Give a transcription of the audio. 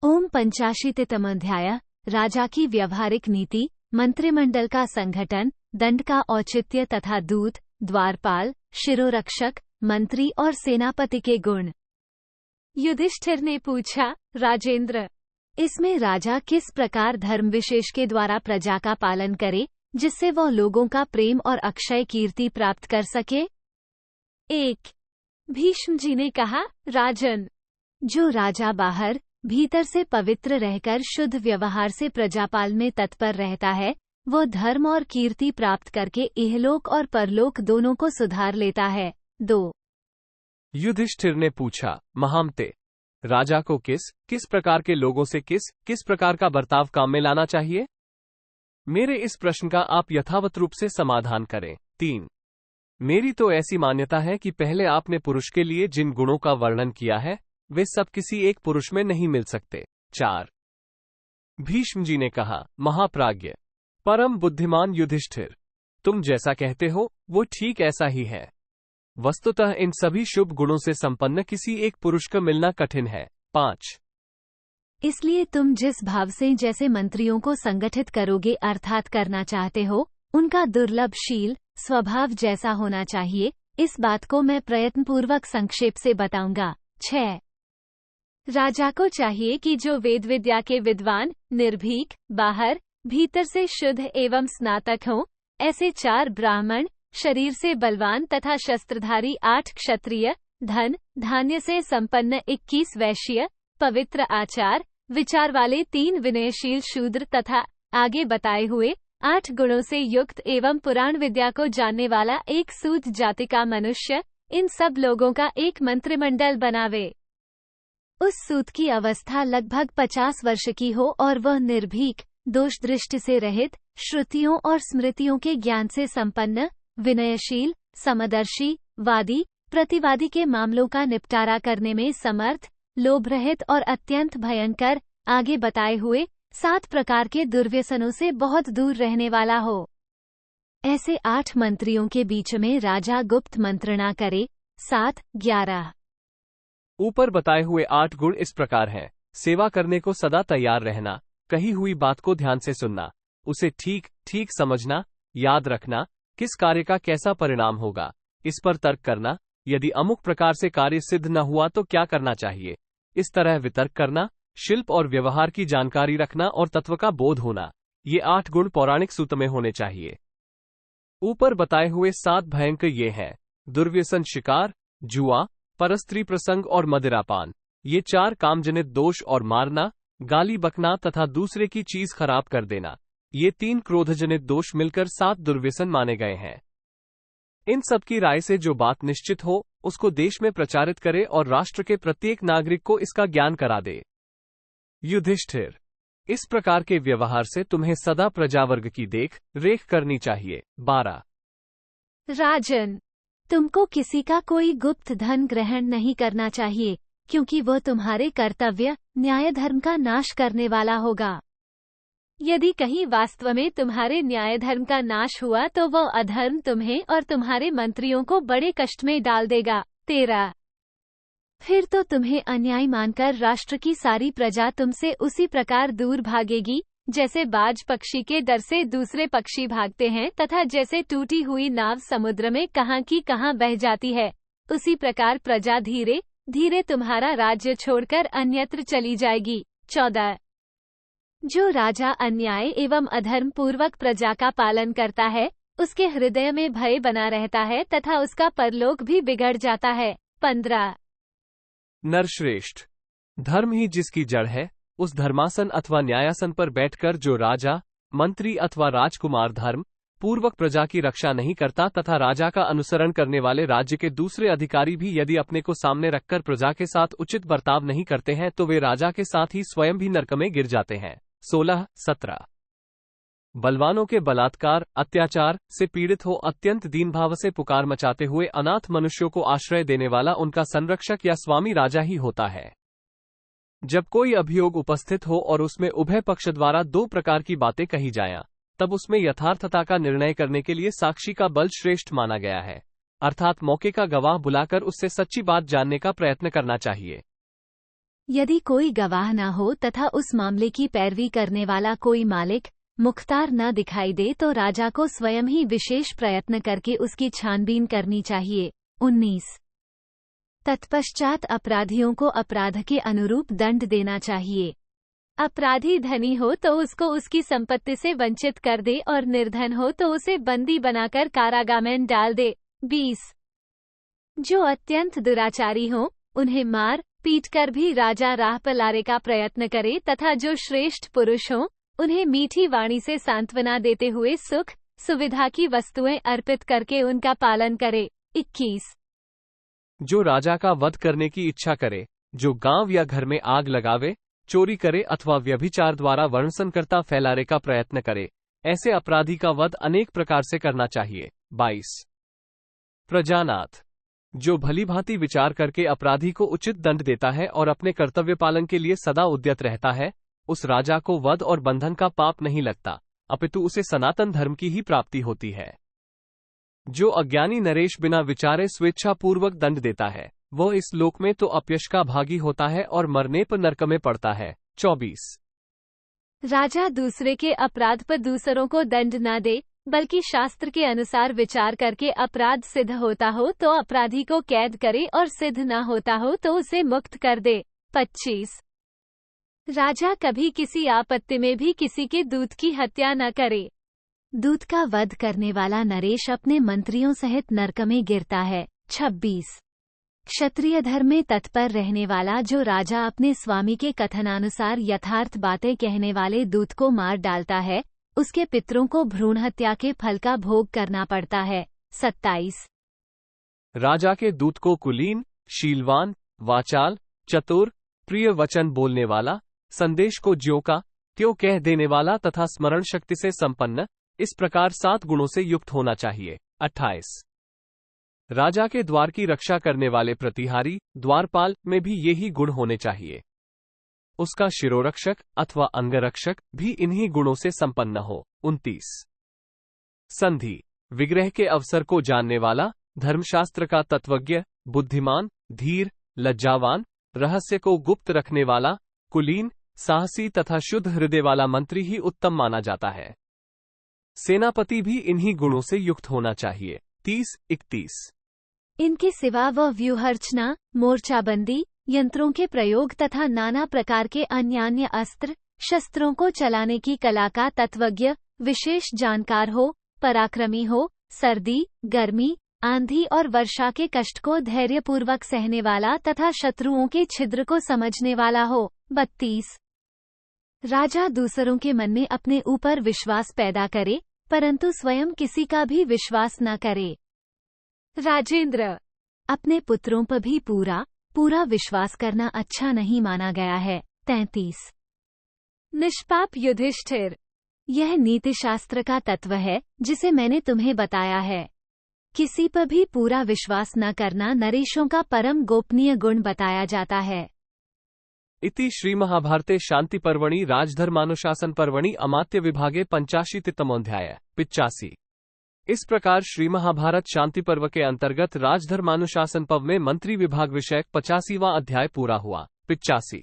ओम 85तम अध्याय। राजा की व्यवहारिक नीति, मंत्रिमंडल का संगठन, दंड का औचित्य तथा दूत, द्वारपाल, शिरोरक्षक, मंत्री और सेनापति के गुण। युधिष्ठिर ने पूछा, राजेंद्र, इसमें राजा किस प्रकार धर्म विशेष के द्वारा प्रजा का पालन करे, जिससे वह लोगों का प्रेम और अक्षय कीर्ति प्राप्त कर सके? 1। भीष्म जी ने कहा, राजन, जो राजा बाहर भीतर से पवित्र रहकर शुद्ध व्यवहार से प्रजापाल में तत्पर रहता है, वो धर्म और कीर्ति प्राप्त करके इहलोक और परलोक दोनों को सुधार लेता है। 2। युधिष्ठिर ने पूछा, महामते, राजा को किस प्रकार के लोगों से किस प्रकार का बर्ताव काम में लाना चाहिए? मेरे इस प्रश्न का आप यथावत रूप से समाधान करें। 3। मेरी तो ऐसी मान्यता है कि पहले आपने पुरुष के लिए जिन गुणों का वर्णन किया है, वे सब किसी एक पुरुष में नहीं मिल सकते। 4। भीष्म जी ने कहा, महाप्राज्ञ, परम बुद्धिमान युधिष्ठिर, तुम जैसा कहते हो वो ठीक ऐसा ही है। वस्तुतः इन सभी शुभ गुणों से संपन्न किसी एक पुरुष का मिलना कठिन है। 5। इसलिए तुम जिस भाव से जैसे मंत्रियों को संगठित करोगे अर्थात करना चाहते हो, उनका दुर्लभशील स्वभाव जैसा होना चाहिए, इस बात को मैं प्रयत्नपूर्वक संक्षेप से बताऊंगा। 6। राजा को चाहिए कि जो वेद विद्या के विद्वान, निर्भीक, बाहर भीतर से शुद्ध एवं स्नातक हों, ऐसे 4 ब्राह्मण, शरीर से बलवान तथा शस्त्रधारी 8 क्षत्रिय, धन धान्य से संपन्न 21 वैश्य, पवित्र आचार विचार वाले 3 विनयशील शूद्र तथा आगे बताए हुए 8 गुणों से युक्त एवं पुराण विद्या को जानने वाला एक सूत जाति का मनुष्य, इन सब लोगों का एक मंत्रिमंडल बनावे। उस सूत की अवस्था लगभग 50 वर्ष की हो और वह निर्भीक, दोष दृष्टि से रहित, श्रुतियों और स्मृतियों के ज्ञान से संपन्न, विनयशील, समदर्शी, वादी प्रतिवादी के मामलों का निपटारा करने में समर्थ, लोभ रहित और अत्यंत भयंकर आगे बताए हुए 7 प्रकार के दुर्व्यसनों से बहुत दूर रहने वाला हो। ऐसे 8 मंत्रियों के बीच में राजा गुप्त मंत्रणा करे। 7, 11। ऊपर बताए हुए 8 गुण इस प्रकार हैं। सेवा करने को सदा तैयार रहना, कही हुई बात को ध्यान से सुनना, उसे ठीक समझना, याद रखना, किस कार्य का कैसा परिणाम होगा, इस पर तर्क करना, यदि अमुक प्रकार से कार्य सिद्ध न हुआ तो क्या करना चाहिए, इस तरह वितर्क करना, शिल्प और व्यवहार की जानकारी रखना और तत्व का बोध होना, ये 8 गुण पौराणिक सूत्र में होने चाहिए। ऊपर बताए हुए 7 भयंकर ये हैं: दुर्व्यसन, शिकार, जुआ, परस्त्री प्रसंग और मदिरापान। ये 4 कामजनित दोष और मारना, गाली बकना तथा दूसरे की चीज खराब कर देना, ये 3 क्रोधजनित दोष मिलकर 7 दुर्व्यसन माने गए हैं। इन सब की राय से जो बात निश्चित हो, उसको देश में प्रचारित करे और राष्ट्र के प्रत्येक नागरिक को इसका ज्ञान करा दे। युधिष्ठिर, इस प्रकार के व्यवहार से तुम्हें सदा प्रजावर्ग की देख रेख करनी चाहिए। 12। राजन, तुमको किसी का कोई गुप्त धन ग्रहण नहीं करना चाहिए, क्योंकि वह तुम्हारे कर्तव्य न्याय धर्म का नाश करने वाला होगा। यदि कहीं वास्तव में तुम्हारे न्याय धर्म का नाश हुआ तो वह अधर्म तुम्हें और तुम्हारे मंत्रियों को बड़े कष्ट में डाल देगा। 13। फिर तो तुम्हें अन्याय मानकर राष्ट्र की सारी प्रजा तुमसे उसी प्रकार दूर भागेगी, जैसे बाज पक्षी के डर से दूसरे पक्षी भागते हैं तथा जैसे टूटी हुई नाव समुद्र में कहाँ की कहाँ बह जाती है, उसी प्रकार प्रजा धीरे धीरे तुम्हारा राज्य छोड़कर अन्यत्र चली जाएगी। 14। जो राजा अन्याय एवं अधर्म पूर्वक प्रजा का पालन करता है, उसके हृदय में भय बना रहता है तथा उसका परलोक भी बिगड़ जाता है। 15। नरश्रेष्ठ, धर्म ही जिसकी जड़ है, उस धर्मासन अथवा न्यायासन पर बैठकर जो राजा, मंत्री अथवा राजकुमार धर्म पूर्वक प्रजा की रक्षा नहीं करता तथा राजा का अनुसरण करने वाले राज्य के दूसरे अधिकारी भी यदि अपने को सामने रखकर प्रजा के साथ उचित बर्ताव नहीं करते हैं तो वे राजा के साथ ही स्वयं भी नरक में गिर जाते हैं। 16, 17। बलवानों के बलात्कार, अत्याचार से पीड़ित हो अत्यंत दीनभाव से पुकार मचाते हुए अनाथ मनुष्यों को आश्रय देने वाला उनका संरक्षक या स्वामी राजा ही होता है। जब कोई अभियोग उपस्थित हो और उसमें उभय पक्ष द्वारा 2 प्रकार की बातें कही जाएं, तब उसमें यथार्थता का निर्णय करने के लिए साक्षी का बल श्रेष्ठ माना गया है, अर्थात मौके का गवाह बुलाकर उससे सच्ची बात जानने का प्रयत्न करना चाहिए। यदि कोई गवाह न हो तथा उस मामले की पैरवी करने वाला कोई मालिक मुख्तार न दिखाई दे तो राजा को स्वयं ही विशेष प्रयत्न करके उसकी छानबीन करनी चाहिए। 19। तत्पश्चात अपराधियों को अपराध के अनुरूप दंड देना चाहिए। अपराधी धनी हो तो उसको उसकी संपत्ति से वंचित कर दे और निर्धन हो तो उसे बंदी बनाकर कारागार में डाल दे। 20। जो अत्यंत दुराचारी हो उन्हें मार पीट कर भी राजा राह पर लाने का प्रयत्न करे तथा जो श्रेष्ठ पुरुष हो उन्हें मीठी वाणी से सांत्वना देते हुए सुख सुविधा की वस्तुएं अर्पित करके उनका पालन करे। 21। जो राजा का वध करने की इच्छा करे, जो गांव या घर में आग लगावे, चोरी करे अथवा व्यभिचार द्वारा वर्णसंकरता फैलाने का प्रयत्न करे, ऐसे अपराधी का वध अनेक प्रकार से करना चाहिए। 22। प्रजानाथ, जो भलीभांति विचार करके अपराधी को उचित दंड देता है और अपने कर्तव्य पालन के लिए सदा उद्यत रहता है, उस राजा को वध और बंधन का पाप नहीं लगता, अपितु उसे सनातन धर्म की ही प्राप्ति होती है। जो अज्ञानी नरेश बिना विचारे स्वेच्छापूर्वक दंड देता है, वह इस लोक में तो अपयश का भागी होता है और मरने पर नरक में पड़ता है। 24। राजा दूसरे के अपराध पर दूसरों को दंड न दे, बल्कि शास्त्र के अनुसार विचार करके अपराध सिद्ध होता हो तो अपराधी को कैद करे और सिद्ध न होता हो तो उसे मुक्त कर दे। 25। राजा कभी किसी आपत्ति में भी किसी के दूत की हत्या न करे। दूत का वध करने वाला नरेश अपने मंत्रियों सहित नरक में गिरता है। 26। क्षत्रिय धर्म में तत्पर रहने वाला जो राजा अपने स्वामी के कथनानुसार यथार्थ बातें कहने वाले दूत को मार डालता है, उसके पितरों को भ्रूण हत्या के फल का भोग करना पड़ता है। 27। राजा के दूत को कुलीन, शीलवान, वाचाल, चतुर, प्रिय वचन बोलने वाला, संदेश को ज्यों का त्यों कह देने वाला तथा स्मरण शक्ति से संपन्न, इस प्रकार 7 गुणों से युक्त होना चाहिए। 28। राजा के द्वार की रक्षा करने वाले प्रतिहारी, द्वारपाल में भी यही गुण होने चाहिए। उसका शिरोरक्षक अथवा अंगरक्षक भी इन्हीं गुणों से संपन्न हो। 29। संधि, विग्रह के अवसर को जानने वाला, धर्मशास्त्र का तत्वज्ञ, बुद्धिमान, धीर, लज्जावान, रहस्य को गुप्त रखने वाला, कुलीन, साहसी तथा शुद्ध हृदय वाला मंत्री ही उत्तम माना जाता है। सेनापति भी इन्हीं गुणों से युक्त होना चाहिए। 30-31। इनके सिवा वह व्यूहरचना, मोर्चाबंदी, यंत्रों के प्रयोग तथा नाना प्रकार के अन्य अस्त्र शस्त्रों को चलाने की कला का तत्वज्ञ, विशेष जानकार हो, पराक्रमी हो, सर्दी, गर्मी, आंधी और वर्षा के कष्ट को धैर्यपूर्वक सहने वाला तथा शत्रुओं के छिद्र को समझने वाला हो। 32। राजा दूसरों के मन में अपने ऊपर विश्वास पैदा करे, परंतु स्वयं किसी का भी विश्वास न करे। राजेंद्र, अपने पुत्रों पर भी पूरा विश्वास करना अच्छा नहीं माना गया है। 33। निष्पाप युधिष्ठिर, यह नीतिशास्त्र का तत्व है जिसे मैंने तुम्हें बताया है। किसी पर भी पूरा विश्वास न करना नरेशों का परम गोपनीय गुण बताया जाता है। इति श्री महाभारते शांति पर्वणि राजधर्मानुशासन पर्वणि अमात्य विभागे 85तमोऽध्याय 85। इस प्रकार श्री महाभारत शांति पर्व के अंतर्गत राजधर्मानुशासन पर्व में मंत्री विभाग विषयक 85वां अध्याय पूरा हुआ। 85।